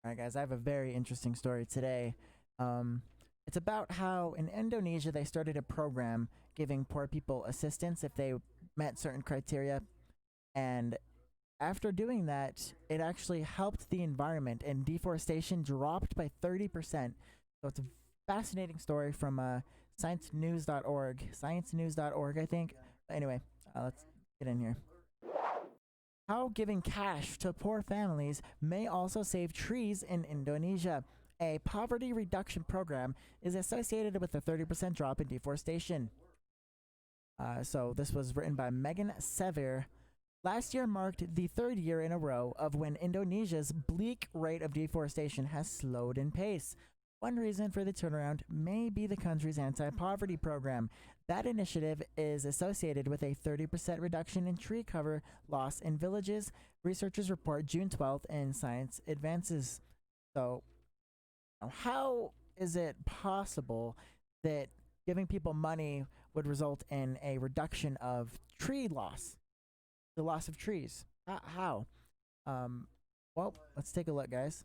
All right, guys, I have a very interesting story today. Um, it's about how in Indonesia they started a program giving poor people assistance if they met certain criteria. And after doing that, it actually helped the environment and deforestation dropped by 30%. So it's a fascinating story from sciencenews.org, I think. But anyway, let's get in here. How giving cash to poor families may also save trees in Indonesia. A poverty reduction program is associated with a 30% drop in deforestation. So, this was written by Megan Sever. Last year marked the third year in a row of when Indonesia's bleak rate of deforestation has slowed in pace. One reason for the turnaround may be the country's anti poverty program. That initiative is associated with a 30% reduction in tree cover loss in villages, researchers report June 12th in Science Advances. So, how is it possible that giving people money would result in a reduction of tree loss, the loss of trees? How? Um, well, let's take a look, guys.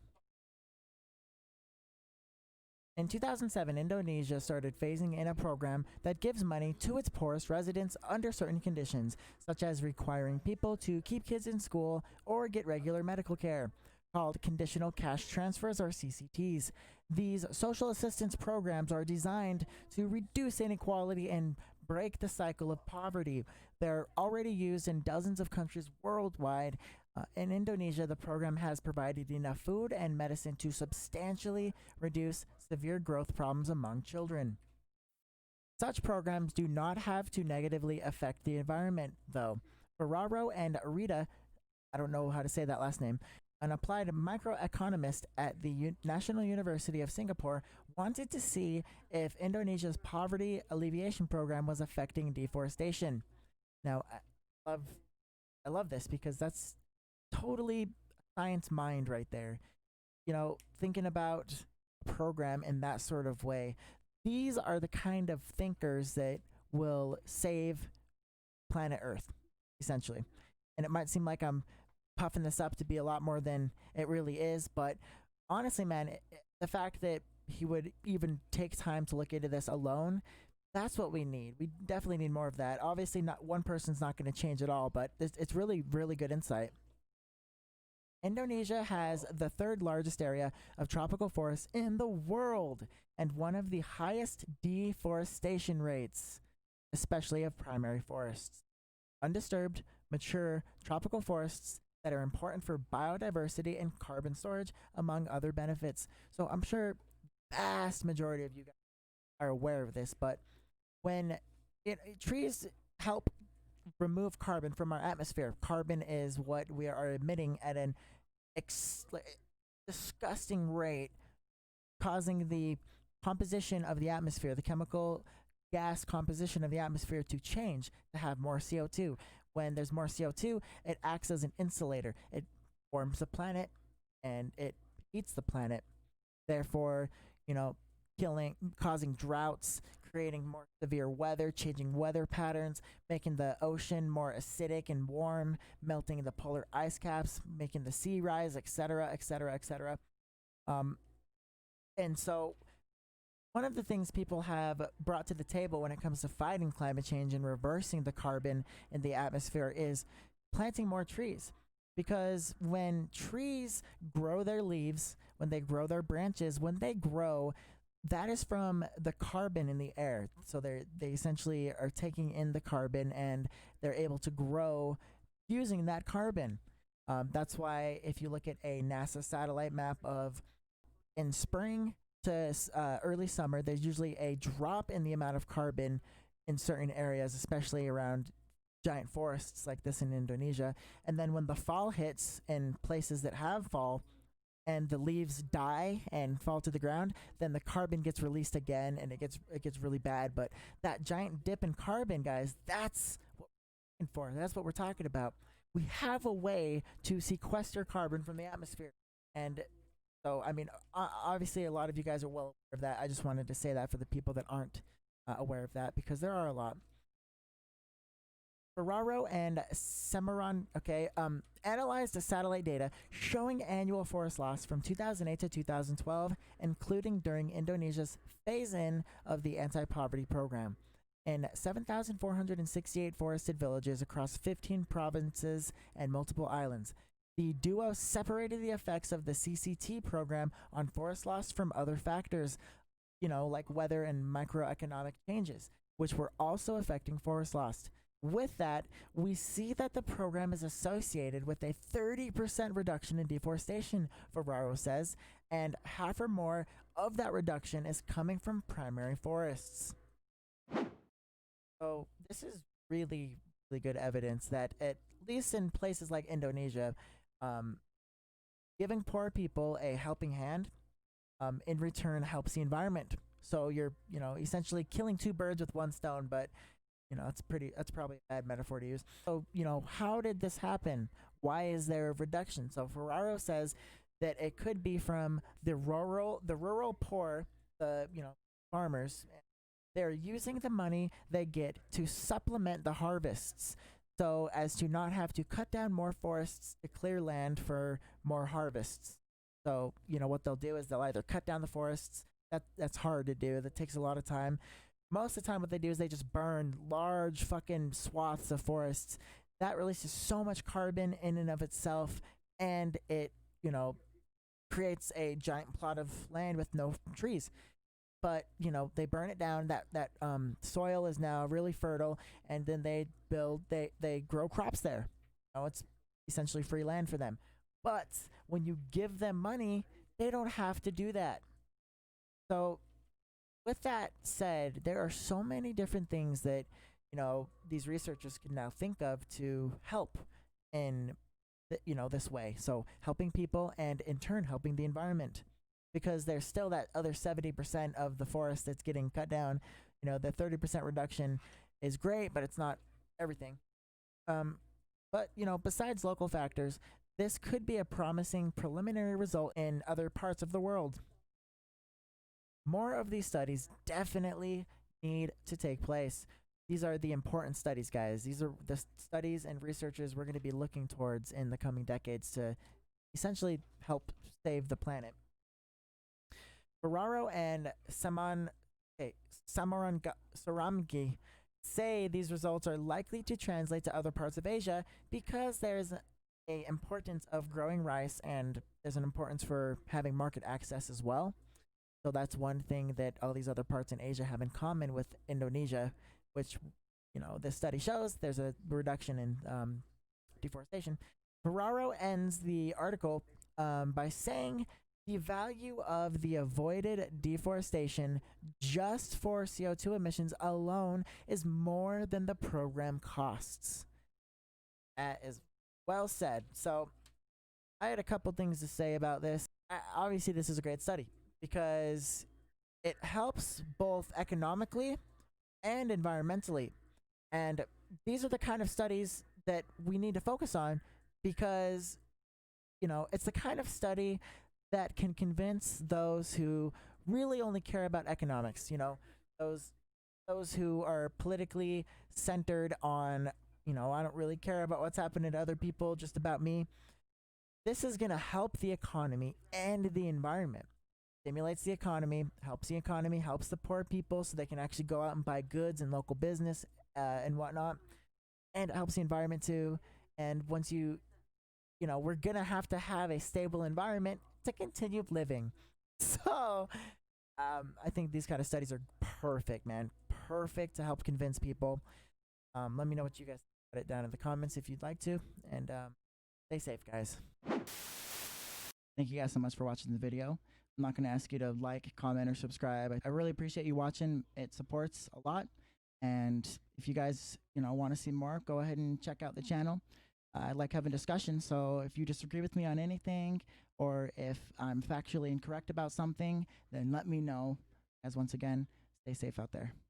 In 2007, Indonesia started phasing in a program that gives money to its poorest residents under certain conditions, such as requiring people to keep kids in school or get regular medical care, called conditional cash transfers or CCTs. These social assistance programs are designed to reduce inequality and break the cycle of poverty. They're already used in dozens of countries worldwide. In Indonesia, the program has provided enough food and medicine to substantially reduce severe growth problems among children. Such programs do not have to negatively affect the environment, though. Ferraro and Rita, I don't know how to say that last name, an applied microeconomist at the National University of Singapore, wanted to see if Indonesia's poverty alleviation program was affecting deforestation. Now, love I love this because that's totally science mind right there. Thinking about a program in that sort of way. These are the kind of thinkers that will save planet Earth, essentially. And it might seem like I'm puffing this up to be a lot more than it really is, but honestly, man, the fact that he would even take time to look into this alone, that's what we need. We definitely need more of that. Obviously, not one person's not going to change it all, but it's really, really good insight. Indonesia has the third largest area of tropical forests in the world and one of the highest deforestation rates, especially of primary forests. Undisturbed, mature tropical forests that are important for biodiversity and carbon storage, among other benefits. So I'm sure vast majority of you guys are aware of this, but when trees help remove carbon from our atmosphere. Carbon is what we are emitting at an disgusting rate, causing the composition of the atmosphere, the chemical gas composition of the atmosphere to change to have more CO2. When there's more CO2, it acts as an insulator. It warms the planet and it heats the planet. Therefore, you know, causing droughts, creating more severe weather, changing weather patterns, making the ocean more acidic and warm, melting the polar ice caps, making the sea rise, etc., etc., etc. Um, and so, one of the things people have brought to the table when it comes to fighting climate change and reversing the carbon in the atmosphere is planting more trees. Because when trees grow their leaves, when they grow their branches, when they grow, that is from the carbon in the air. So they essentially are taking in the carbon and they're able to grow using that carbon. That's why if you look at a NASA satellite map of in spring to early summer, there's usually a drop in the amount of carbon in certain areas, especially around giant forests like this in Indonesia. And then when the fall hits in places that have fall, and the leaves die and fall to the ground, then the carbon gets released again, and it gets really bad. But that giant dip in carbon, guys, that's what we're looking for. That's what we're talking about. We have a way to sequester carbon from the atmosphere, and so I mean, obviously, a lot of you guys are well aware of that. I just wanted to say that for the people that aren't aware of that, because there are a lot. Ferraro and Semeron, analyzed the satellite data showing annual forest loss from 2008 to 2012, including during Indonesia's phase-in of the anti-poverty program. In 7,468 forested villages across 15 provinces and multiple islands, the duo separated the effects of the CCT program on forest loss from other factors, like weather and microeconomic changes, which were also affecting forest loss. With that, we see that the program is associated with a 30% reduction in deforestation, Ferraro says, and half or more of that reduction is coming from primary forests. So this is really, really good evidence that at least in places like Indonesia, um, giving poor people a helping hand in return helps the environment. So you're, essentially killing two birds with one stone, but that's probably a bad metaphor to use. So, how did this happen? Why is there a reduction? So Ferraro says that it could be from the rural poor, the, farmers. They're using the money they get to supplement the harvests so as to not have to cut down more forests to clear land for more harvests. So, what they'll do is they'll either cut down the forests. That's hard to do. That takes a lot of time. Most of the time what they do is they just burn large fucking swaths of forests. That releases so much carbon in and of itself, and it, creates a giant plot of land with no trees. But, they burn it down. That soil is now really fertile, and then they grow crops there. It's essentially free land for them. But when you give them money, they don't have to do that. So with that said, there are so many different things that, these researchers can now think of to help in, this way. So helping people and in turn helping the environment, because there's still that other 70% of the forest that's getting cut down. The 30% reduction is great, but it's not everything. But, besides local factors, this could be a promising preliminary result in other parts of the world. More of these studies definitely need to take place. These are the important studies, guys. These are the studies and researchers we're going to be looking towards in the coming decades to essentially help save the planet. Ferraro and Saramgi say these results are likely to translate to other parts of Asia because there's a importance of growing rice and there's an importance for having market access as well. So that's one thing that all these other parts in Asia have in common with Indonesia, which, this study shows there's a reduction in deforestation. Ferraro ends the article by saying the value of the avoided deforestation just for CO2 emissions alone is more than the program costs. That is well said. So I had a couple things to say about this. Obviously, this is a great study because it helps both economically and environmentally. And these are the kind of studies that we need to focus on because, it's the kind of study that can convince those who really only care about economics, those who are politically centered on, I don't really care about what's happening to other people, just about me. This is going to help the economy and the environment. Stimulates the economy, helps the poor people so they can actually go out and buy goods and local business and whatnot. And it helps the environment too. And once we're going to have a stable environment to continue living. So I think these kind of studies are perfect, man. Perfect to help convince people. Let me know what you guys put it down in the comments if you'd like to. And stay safe, guys. Thank you guys so much for watching the video. I'm not going to ask you to like, comment, or subscribe. I really appreciate you watching. It supports a lot. And if you guys, want to see more, go ahead and check out the channel. I like having discussions, so if you disagree with me on anything, or if I'm factually incorrect about something, then let me know. As once again, stay safe out there.